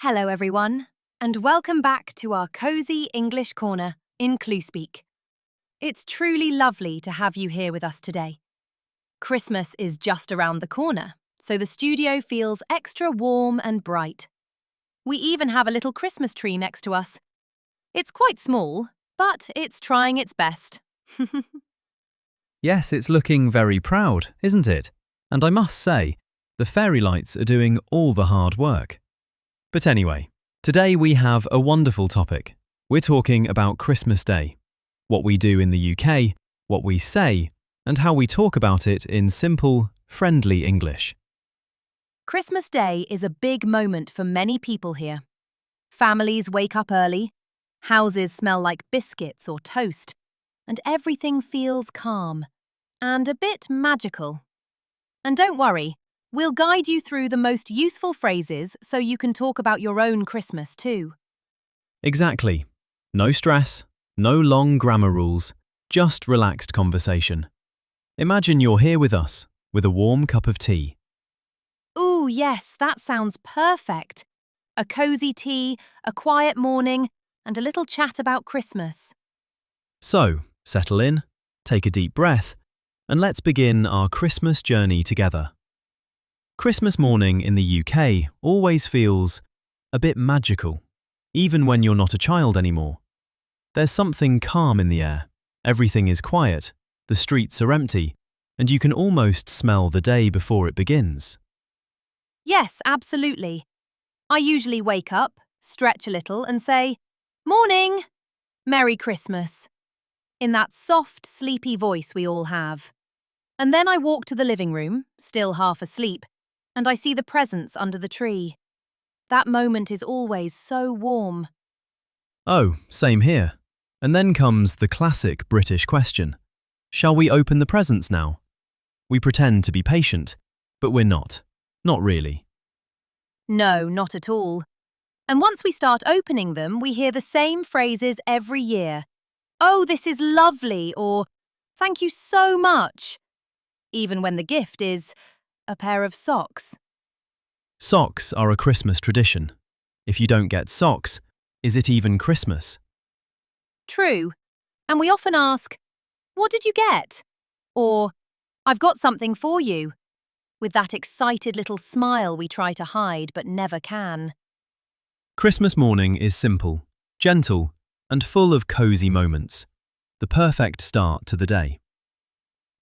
Hello everyone, and welcome back to our cosy English corner in Cluespeak. It's truly lovely to have you here with us today. Christmas is just around the corner, so the studio feels extra warm and bright. We even have a little Christmas tree next to us. It's quite small, but it's trying its best. Yes, it's looking very proud, isn't it? And I must say, the fairy lights are doing all the hard work. But anyway, today we have a wonderful topic. We're talking about Christmas Day, what we do in the UK, what we say, and how we talk about it in simple, friendly English. Christmas Day is a big moment for many people here. Families wake up early, houses smell like biscuits or toast, and everything feels calm and a bit magical. And don't worry, we'll guide you through the most useful phrases so you can talk about your own Christmas too. Exactly. No stress, no long grammar rules, just relaxed conversation. Imagine you're here with us, with a warm cup of tea. Ooh, yes, that sounds perfect. A cosy tea, a quiet morning, and a little chat about Christmas. So, settle in, take a deep breath, and let's begin our Christmas journey together. Christmas morning in the UK always feels a bit magical, even when you're not a child anymore. There's something calm in the air, everything is quiet, the streets are empty, and you can almost smell the day before it begins. Yes, absolutely. I usually wake up, stretch a little, and say, "Morning! Merry Christmas," in that soft, sleepy voice we all have. And then I walk to the living room, still half asleep, and I see the presents under the tree. That moment is always so warm. Oh, same here. And then comes the classic British question. Shall we open the presents now? We pretend to be patient, but we're not. Not really. No, not at all. And once we start opening them, we hear the same phrases every year. "Oh, this is lovely," or "Thank you so much," even when the gift is a pair of socks. Socks are a Christmas tradition. If you don't get socks, is it even Christmas? True. And we often ask, "What did you get?" Or, "I've got something for you," with that excited little smile we try to hide but never can. Christmas morning is simple, gentle, and full of cosy moments. The perfect start to the day.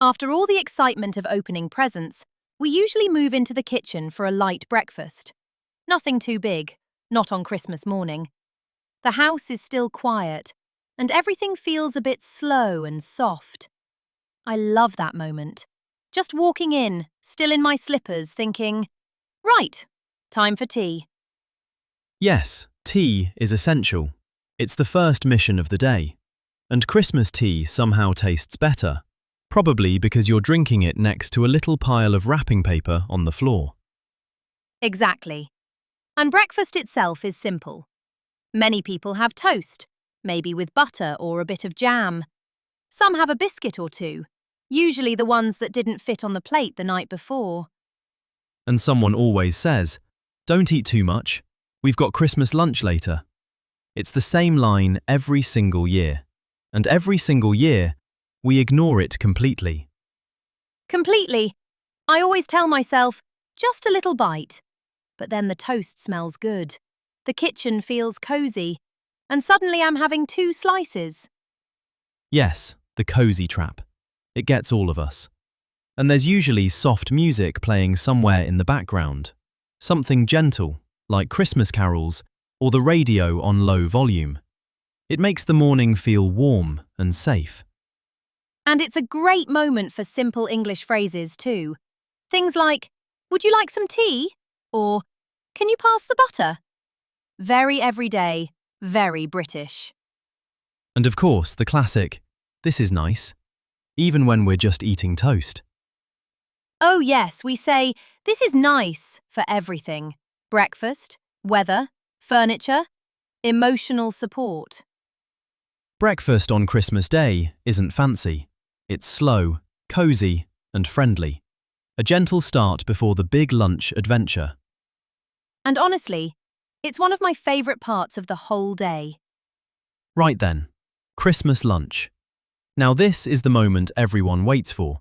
After all the excitement of opening presents, we usually move into the kitchen for a light breakfast. Nothing too big, not on Christmas morning. The house is still quiet, and everything feels a bit slow and soft. I love that moment. Just walking in, still in my slippers, thinking, "Right, time for tea." Yes, tea is essential. It's the first mission of the day. And Christmas tea somehow tastes better, probably because you're drinking it next to a little pile of wrapping paper on the floor. Exactly. And breakfast itself is simple. Many people have toast, maybe with butter or a bit of jam. Some have a biscuit or two, usually the ones that didn't fit on the plate the night before. And someone always says, "Don't eat too much. We've got Christmas lunch later." It's the same line every single year. And every single year, we ignore it completely. Completely. I always tell myself, just a little bite. But then the toast smells good. The kitchen feels cosy. And suddenly I'm having 2 slices. Yes, the cosy trap. It gets all of us. And there's usually soft music playing somewhere in the background. Something gentle, like Christmas carols, or the radio on low volume. It makes the morning feel warm and safe. And it's a great moment for simple English phrases too. Things like, "Would you like some tea?" Or, "Can you pass the butter?" Very everyday, very British. And of course, the classic, "This is nice," even when we're just eating toast. Oh yes, we say, "This is nice" for everything. Breakfast, weather, furniture, emotional support. Breakfast on Christmas Day isn't fancy. It's slow, cosy, and friendly. A gentle start before the big lunch adventure. And honestly, It's one of my favourite parts of the whole day. Right then, Christmas lunch. Now this is the moment everyone waits for.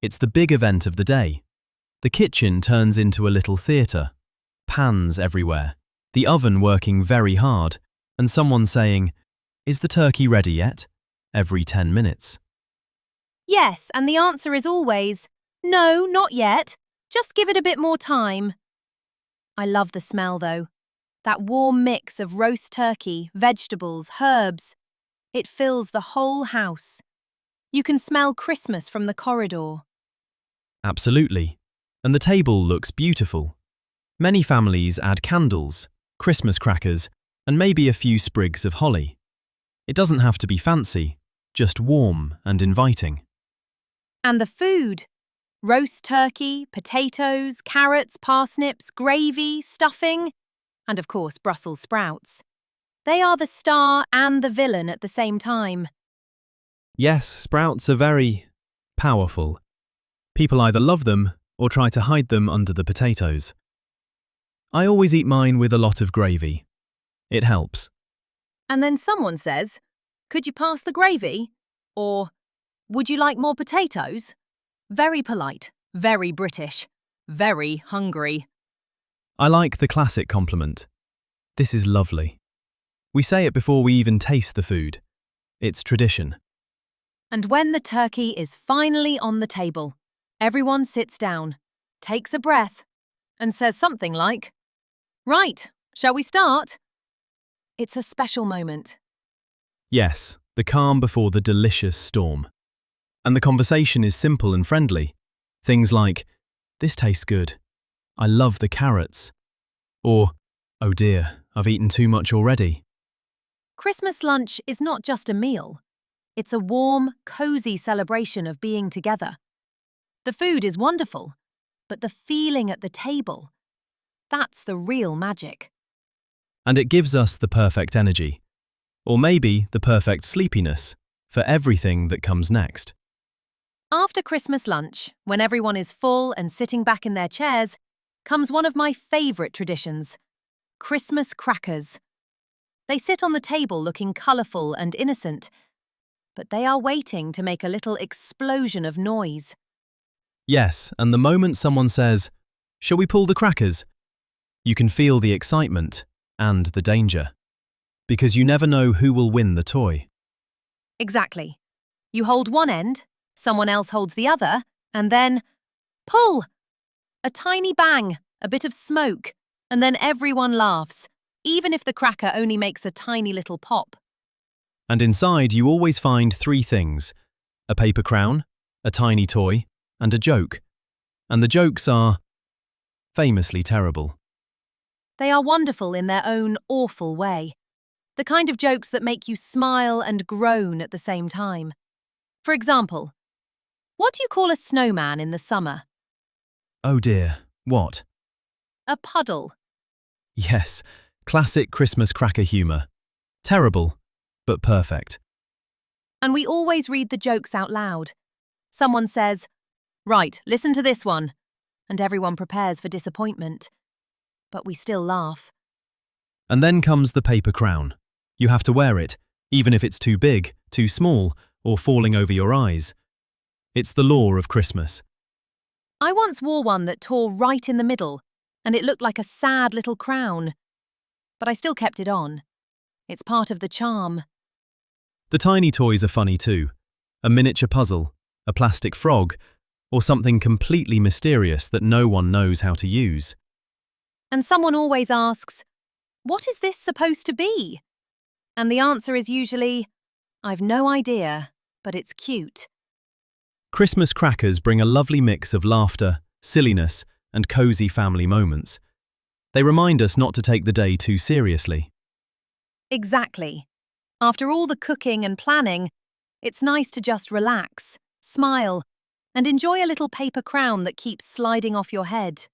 It's the big event of the day. The kitchen turns into a little theatre. Pans everywhere, the oven working very hard, and someone saying, "Is the turkey ready yet?" every 10 minutes. Yes, and the answer is always, no, not yet. Just give it a bit more time. I love the smell though. That warm mix of roast turkey, vegetables, herbs. It fills the whole house. You can smell Christmas from the corridor. Absolutely. And the table looks beautiful. Many families add candles, Christmas crackers, and maybe a few sprigs of holly. It doesn't have to be fancy, just warm and inviting. And the food. Roast turkey, potatoes, carrots, parsnips, gravy, stuffing, and of course Brussels sprouts. They are the star and the villain at the same time. Yes, sprouts are very powerful. People either love them or try to hide them under the potatoes. I always eat mine with a lot of gravy. It helps. And then someone says, "Could you pass the gravy?" Or, "Would you like more potatoes?" Very polite, very British, very hungry. I like the classic compliment. This is lovely. We say it before we even taste the food. It's tradition. And when the turkey is finally on the table, everyone sits down, takes a breath, and says something like, "Right, shall we start?" It's a special moment. Yes, the calm before the delicious storm. And the conversation is simple and friendly. Things like, "This tastes good. I love the carrots." Or, "Oh dear, I've eaten too much already." Christmas lunch is not just a meal. It's a warm, cosy celebration of being together. The food is wonderful, but the feeling at the table, that's the real magic. And it gives us the perfect energy. Or maybe the perfect sleepiness for everything that comes next. After Christmas lunch, when everyone is full and sitting back in their chairs, comes one of my favourite traditions, Christmas crackers. They sit on the table looking colourful and innocent, but they are waiting to make a little explosion of noise. Yes, and the moment someone says, "Shall we pull the crackers?" you can feel the excitement and the danger. Because you never know who will win the toy. Exactly. You hold one end, someone else holds the other, and then pull! A tiny bang, a bit of smoke, and then everyone laughs, even if the cracker only makes a tiny little pop. And inside you always find 3 things: a paper crown, a tiny toy, and a joke. And the jokes are famously terrible. They are wonderful in their own awful way. The kind of jokes that make you smile and groan at the same time. For example, what do you call a snowman in the summer? Oh dear, what? A puddle. Yes, classic Christmas cracker humour. Terrible, but perfect. And we always read the jokes out loud. Someone says, "Right, listen to this one," and everyone prepares for disappointment. But we still laugh. And then comes the paper crown. You have to wear it, even if it's too big, too small, or falling over your eyes. It's the law of Christmas. I once wore one that tore right in the middle, and it looked like a sad little crown. But I still kept it on. It's part of the charm. The tiny toys are funny too. A miniature puzzle, a plastic frog, or something completely mysterious that no one knows how to use. And someone always asks, "What is this supposed to be?" And the answer is usually, "I've no idea, but it's cute." Christmas crackers bring a lovely mix of laughter, silliness, and cosy family moments. They remind us not to take the day too seriously. Exactly. After all the cooking and planning, it's nice to just relax, smile, and enjoy a little paper crown that keeps sliding off your head.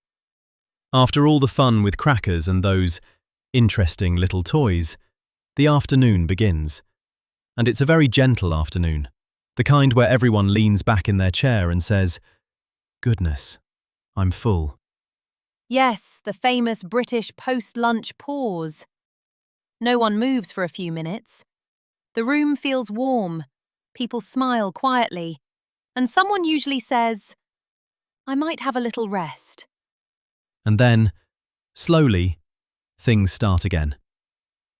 After all the fun with crackers and those interesting little toys, the afternoon begins. And it's a very gentle afternoon, the kind where everyone leans back in their chair and says, "Goodness, I'm full." Yes, the famous British post-lunch pause. No one moves for a few minutes. The room feels warm. People smile quietly. And someone usually says, I might have a little rest. And then, slowly, things start again.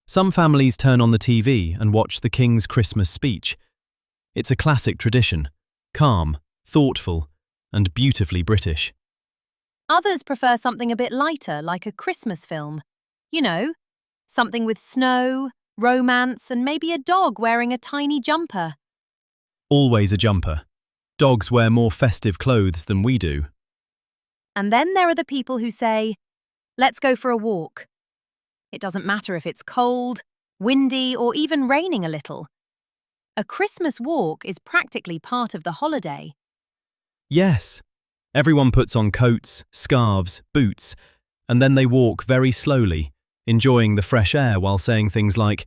Some families turn on the TV and watch the King's Christmas speech. It's a classic tradition, calm, thoughtful, and beautifully British. Others prefer something a bit lighter, like a Christmas film. You know, something with snow, romance, and maybe a dog wearing a tiny jumper. Always a jumper. Dogs wear more festive clothes than we do. And then there are the people who say, let's go for a walk. It doesn't matter if it's cold, windy, or even raining a little. A Christmas walk is practically part of the holiday. Yes. Everyone puts on coats, scarves, boots, and then they walk very slowly, enjoying the fresh air while saying things like,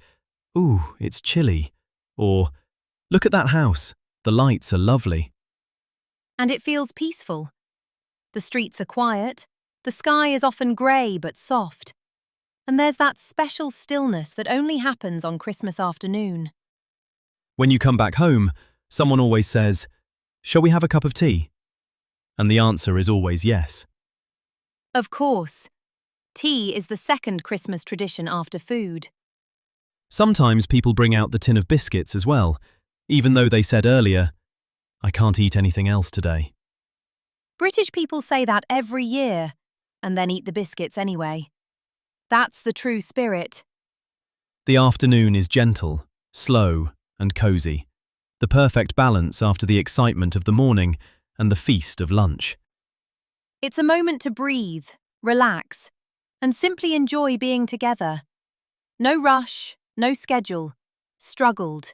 "Ooh, it's chilly," or "Look at that house, the lights are lovely." And it feels peaceful. The streets are quiet, the sky is often grey but soft, and there's that special stillness that only happens on Christmas afternoon. When you come back home, someone always says, "Shall we have a cup of tea?" And the answer is always yes. Of course, tea is the second Christmas tradition after food. Sometimes people bring out the tin of biscuits as well, even though they said earlier, "I can't eat anything else today." British people say that every year, and then eat the biscuits anyway. That's the true spirit. The afternoon is gentle, slow, and cosy, the perfect balance after the excitement of the morning and the feast of lunch. It's a moment to breathe, relax, and simply enjoy being together. No rush, no schedule, struggled,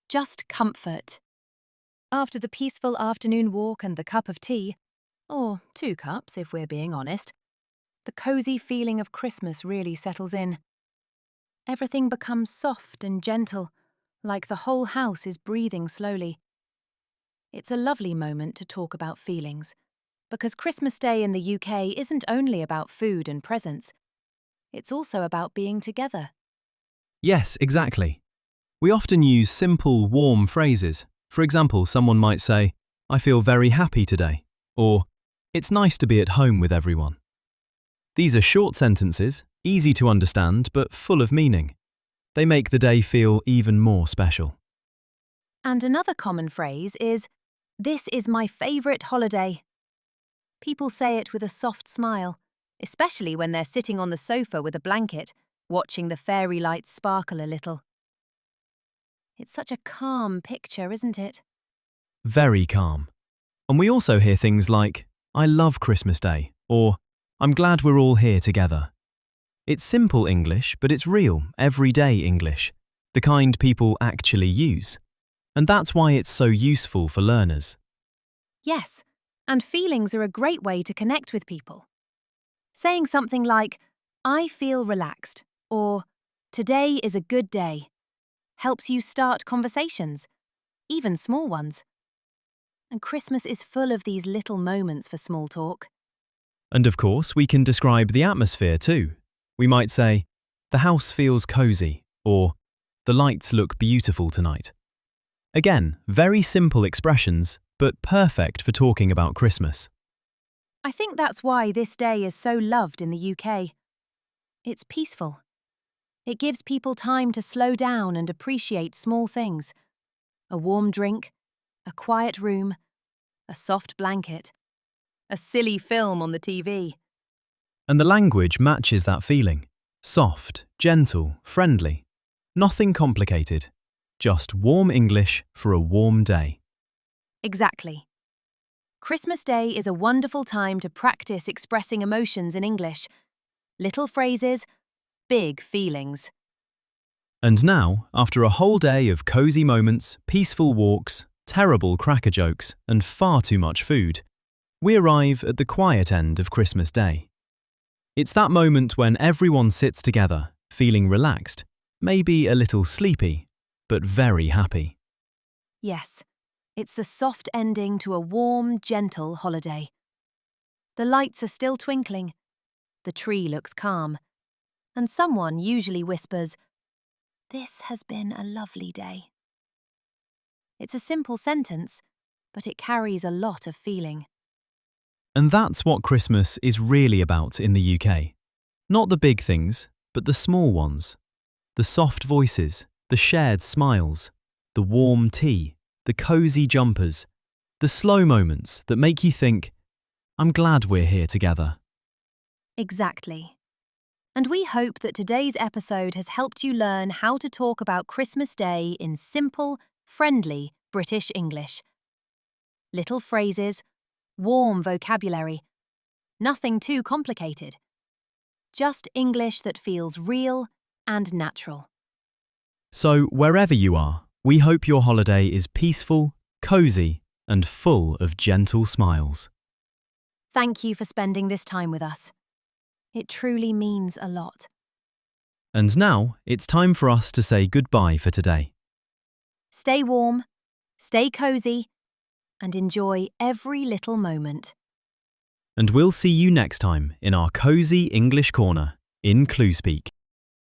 just comfort. After the peaceful afternoon walk and the cup of tea, or 2 cups if we're being honest, the cosy feeling of Christmas really settles in. Everything becomes soft and gentle, like the whole house is breathing slowly. It's a lovely moment to talk about feelings, because Christmas Day in the UK isn't only about food and presents, it's also about being together. Yes, exactly. We often use simple, warm phrases. For example, someone might say, "I feel very happy today," or "It's nice to be at home with everyone." These are short sentences, easy to understand, but full of meaning. They make the day feel even more special. And another common phrase is, "This is my favourite holiday." People say it with a soft smile, especially when they're sitting on the sofa with a blanket, watching the fairy lights sparkle a little. It's such a calm picture, isn't it? Very calm. And we also hear things like, "I love Christmas Day," or "I'm glad we're all here together." It's simple English, but it's real, everyday English, the kind people actually use. And that's why it's so useful for learners. Yes, and feelings are a great way to connect with people. Saying something like, I feel relaxed, or today is a good day, helps you start conversations, even small ones. And Christmas is full of these little moments for small talk. And of course, we can describe the atmosphere too. We might say, "The house feels cosy," or "The lights look beautiful tonight." Again, very simple expressions, but perfect for talking about Christmas. I think that's why this day is so loved in the UK. It's peaceful. It gives people time to slow down and appreciate small things. A warm drink, a quiet room, a soft blanket, a silly film on the TV. And the language matches that feeling. Soft, gentle, friendly. Nothing complicated. Just warm English for a warm day. Exactly. Christmas Day is a wonderful time to practice expressing emotions in English. Little phrases, big feelings. And now, after a whole day of cosy moments, peaceful walks, terrible cracker jokes, and far too much food, we arrive at the quiet end of Christmas Day. It's that moment when everyone sits together, feeling relaxed, maybe a little sleepy, but very happy. Yes, it's the soft ending to a warm, gentle holiday. The lights are still twinkling, The tree looks calm. And someone usually whispers, "This has been a lovely day." It's a simple sentence, but it carries a lot of feeling. And that's what Christmas is really about in the UK. Not the big things, but the small ones. The soft voices, the shared smiles, the warm tea, the cosy jumpers, the slow moments that make you think, I'm glad we're here together. Exactly. And we hope that today's episode has helped you learn how to talk about Christmas Day in simple, friendly British English. Little phrases, warm vocabulary, nothing too complicated. Just English that feels real and natural. So, wherever you are, we hope your holiday is peaceful, cosy, and full of gentle smiles. Thank you for spending this time with us. It truly means a lot. And now, it's time for us to say goodbye for today. Stay warm, stay cosy, and enjoy every little moment. And we'll see you next time in our Cozy English Corner in ClueSpeak.